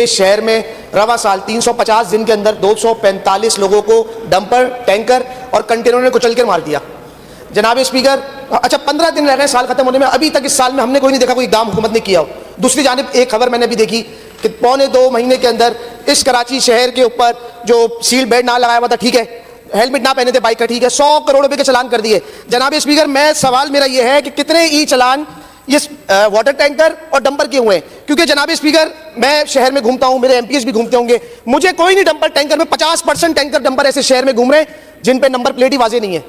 इस शहर में रवा साल 350 दिन के अंदर 245 लोगों को डंपर, टैंकर और कंटेनर ने कुचल कर मार दिया। जनाब स्पीकर, अच्छा 15 दिन रह गए साल खत्म होने में, अभी तक इस साल में हमने कोई नहीं देखा कोई इक़दाम हुकूमत ने किया हो। दूसरी जानिब एक खबर मैंने अभी देखी कि 1.25 महीने के अंदर इस कराची शहर के ऊपर जो सील बेल्ट ना लगाया हुआ था, ठीक है, हेलमेट ना पहने थे बाइक का, ठीक है, 100 करोड़ रुपए के चलान कर दिए। जनाब स्पीकर, मैं सवाल मेरा यह है कि कितने ई चलान इस वाटर टैंकर और डंपर के हुए हैं? क्योंकि जनाब स्पीकर, मैं शहर में घूमता हूं, मेरे एमपीएस भी घूमते होंगे, मुझे कोई नहीं डंपर टैंकर में 50% टैंकर डंपर ऐसे शहर में घूम रहे हैं जिन पे नंबर प्लेट ही वाजे नहीं है।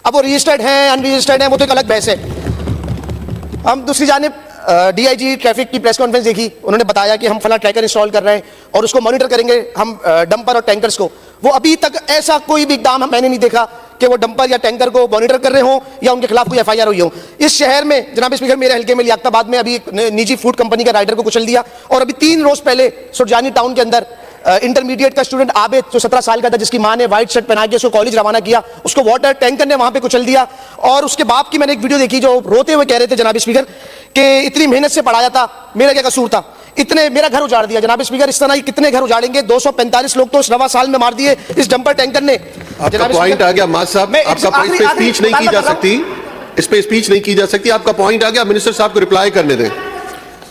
अब वो रजिस्टर्ड हैं अनरजिस्टर्ड हैं वो तो एक अलग बहस है। हम दूसरी जानिब डीआईजी ट्रैफिक की प्रेस कॉन्फ्रेंस देखी, उन्होंने बताया कि हम फला ट्रैकर इंस्टॉल कर रहे हैं और उसको मॉनिटर करेंगे हम डंपर और टैंकर्स को। वो अभी तक ऐसा कोई भी इक़दाम मैंने नहीं देखा कि वो डंपर या टैंकर को मॉनिटर कर रहे हों या उनके खिलाफ कोई एफआईआर हुई हो। इस शहर में जनाब स्पीकर, मेरे हल्के में लियाकताबाद में अभी एक निजी फूड कंपनी का राइडर को कुचल दिया, और अभी 3 रोज पहले सुरजानी टाउन के अंदर इंटरमीडिएट का स्टूडेंट आबिद जो 17 साल का था, जिसकी मां ने व्हाइट शर्ट पहना के उसको कॉलेज रवाना किया, उसको वाटर टैंकर ने वहां पे कुचल दिया। और उसके बाप की मैंने एक वीडियो देखी जो रोते हुए कह रहे थे जनाब स्पीकर कि इतनी मेहनत से पढ़ाया था, मेरा क्या कसूर था, इतने मेरा घर उजाड़ दिया। जनाब स्पीकर, इस तरह ही कितने घर उजाड़ेंगे? 245 लोग तो इस रवा साल में मार दिए इस डंपर टैंकर ने। आपका पॉइंट आ गया माज साहब, आपका इस पे स्पीच नहीं की जा सकती, इस पे स्पीच नहीं की जा सकती, आपका पॉइंट आ गया। मिनिस्टर साहब को रिप्लाई करने दें।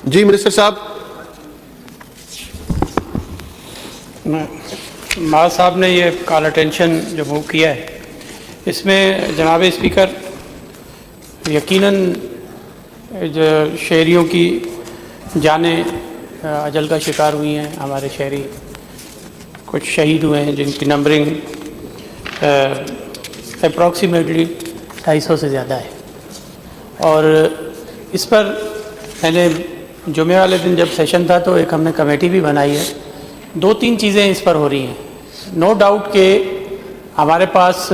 जी मिनिस्टर साहब। माज साहब ने ये कॉल अटेंशन जो मूव किया है, इसमें जनाब स्पीकर यकीनन जो शहरियों की जानें अजल का शिकार हुई हैं, हमारे शहरी कुछ शहीद हुए हैं जिनकी नंबरिंग अप्रॉक्सीमेटली 250 से ज़्यादा है। और इस पर मैंने जुमे वाले दिन जब सेशन था तो एक हमने कमेटी भी बनाई है। 2-3 चीज़ें इस पर हो रही हैं। नो डाउट कि हमारे पास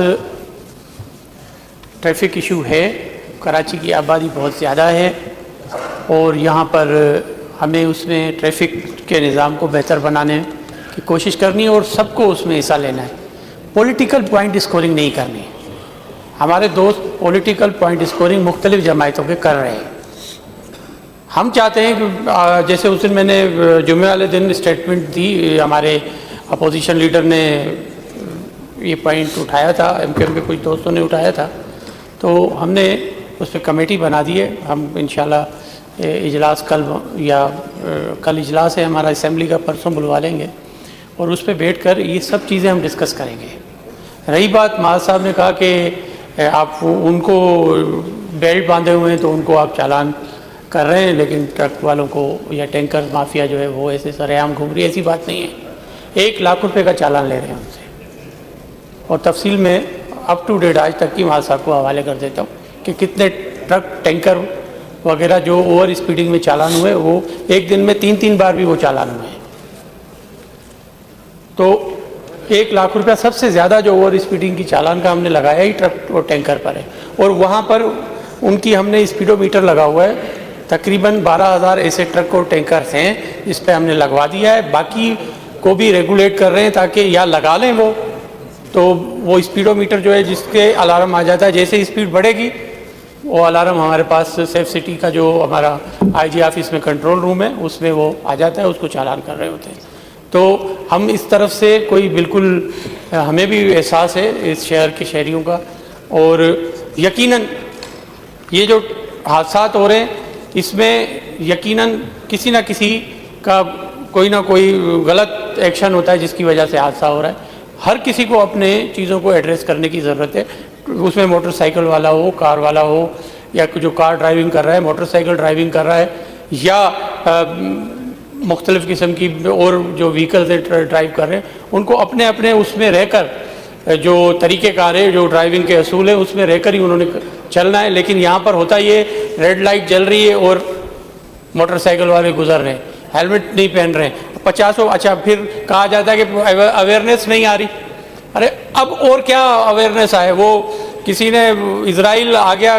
ट्रैफिक इशू है, कराची की आबादी बहुत ज़्यादा है और यहाँ पर हमें उसमें ट्रैफिक के निज़ाम को बेहतर बनाने की कोशिश करनी है और सबको उसमें हिस्सा लेना है। पॉलिटिकल पॉइंट स्कोरिंग नहीं करनी है। हमारे दोस्त पॉलिटिकल पॉइंट स्कोरिंग मुख्तलिफ जमायतों के कर रहे हैं। हम चाहते हैं कि जैसे उस दिन मैंने जुमे वाले दिन स्टेटमेंट दी, हमारे अपोजिशन लीडर ने ये पॉइंट उठाया था, एमकेएम के कुछ दोस्तों ने उठाया था, तो हमने उस पर कमेटी बना दी है। हम इंशाल्लाह इजलास कल इजलास है हमारा असेंबली का, परसों बुलवा लेंगे और उस पर बैठ कर ये सब चीज़ें हम डिस्कस करेंगे। रही बात, माज साहब ने कहा कि आप उनको बेल्ट बांधे हुए हैं तो उनको आप चालान कर रहे हैं, लेकिन ट्रक वालों को या टैंकर माफिया जो है वो ऐसे सरेआम घूम रही है, ऐसी बात नहीं है। 1 लाख रुपए का चालान ले रहे हैं उनसे, और तफसील में अप टू डेट आज तक की माज साहब को हवाले कर देता हूँ कि कितने ट्रक, टैंकर वगैरह जो ओवर स्पीडिंग में चालान हुए, वो एक दिन में 3-3 बार भी वो चालान हुए हैं। तो 1 लाख रुपया सबसे ज़्यादा जो ओवर स्पीडिंग की चालान का हमने लगाया ही ट्रक और टैंकर पर है, और वहाँ पर उनकी हमने स्पीडोमीटर लगा हुआ है। तकरीबन 12,000 ऐसे ट्रक और टैंकर्स हैं जिस पे हमने लगवा दिया है। बाकी को भी रेगुलेट कर रहे हैं ताकि या लगा लें वो, तो वो स्पीडोमीटर जो है जिसके अलार्म आ जाता है, जैसे स्पीड बढ़ेगी वो अलार्म हमारे पास सेफ सिटी का जो हमारा आईजी ऑफिस में कंट्रोल रूम है उसमें वो आ जाता है, उसको चालान कर रहे होते हैं। तो हम इस तरफ से कोई बिल्कुल, हमें भी एहसास है इस शहर के शहरियों का, और यकीनन ये जो हादसा हो रहे हैं इसमें यकीनन किसी ना किसी का कोई ना कोई गलत एक्शन होता है जिसकी वजह से हादसा हो रहा है। हर किसी को अपने चीज़ों को एड्रेस करने की ज़रूरत है, उसमें मोटरसाइकिल वाला हो, कार वाला हो, या जो कार ड्राइविंग कर रहा है, मोटरसाइकिल ड्राइविंग कर रहा है, या मुख्तलिफ़ किस्म की और जो व्हीकल से ड्राइव कर रहे हैं, उनको अपने अपने उसमें रहकर जो तरीक़ेकार है, जो ड्राइविंग के असूल है उसमें रहकर ही उन्होंने चलना है। लेकिन यहाँ पर होता ये, रेड लाइट जल रही है और मोटरसाइकिल वाले गुजर रहे हैं, हेलमेट नहीं पहन रहे हैं, 50। अच्छा, फिर कहा जाता है कि अवेयरनेस नहीं आ रही। अरे अब और क्या अवेयरनेस आए? वो किसी ने, इजराइल आ गया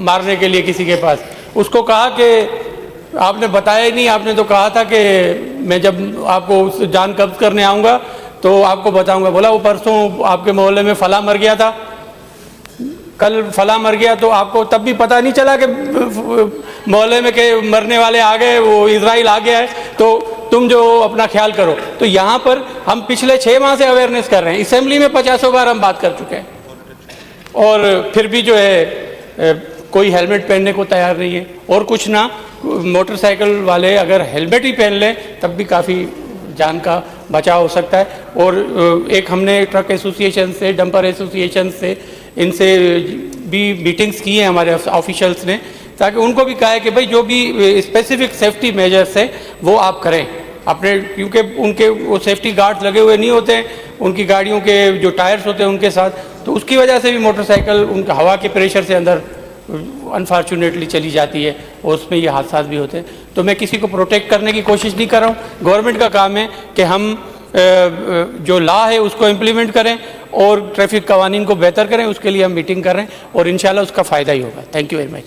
मारने के लिए किसी के पास, उसको कहा कि आपने बताया ही नहीं, आपने तो कहा था कि मैं जब आपको जान कब्ज करने आऊँगा तो आपको बताऊँगा। बोला वो परसों आपके मोहल्ले में फला मर गया था, कल फला मर गया, तो आपको तब भी पता नहीं चला कि मोहल्ले में के मरने वाले आ गए, वो इजराइल आ गया है। तो तुम जो अपना ख्याल करो। तो यहाँ पर हम पिछले 6 माह से अवेयरनेस कर रहे हैं, असेंबली में 50 बार हम बात कर चुके हैं, और फिर भी जो है कोई हेलमेट पहनने को तैयार नहीं है। और कुछ ना, मोटरसाइकिल वाले अगर हेलमेट ही पहन लें तब भी काफ़ी जान का बचाव हो सकता है। और एक हमने ट्रक एसोसिएशन से, डंपर एसोसिएशन से, इनसे भी मीटिंग्स की हैं हमारे ऑफिशियल्स ने, ताकि उनको भी कहा है कि भाई जो भी स्पेसिफिक सेफ्टी मेजर्स है वो आप करें अपने, क्योंकि उनके वो सेफ्टी गार्ड्स लगे हुए नहीं होते हैं उनकी गाड़ियों के जो टायर्स होते हैं उनके साथ, तो उसकी वजह से भी मोटरसाइकिल उनका हवा के प्रेशर से अंदर अनफॉर्चुनेटली चली जाती है और उसमें ये हादसा भी होते हैं। तो मैं किसी को प्रोटेक्ट करने की कोशिश नहीं कर रहा हूँ। गवर्नमेंट का काम है कि हम जो लॉ है उसको इम्प्लीमेंट करें और ट्रैफिक कवानीन को बेहतर करें, उसके लिए हम मीटिंग कर रहे हैं और इंशाल्लाह उसका फ़ायदा ही होगा। Thank you very much.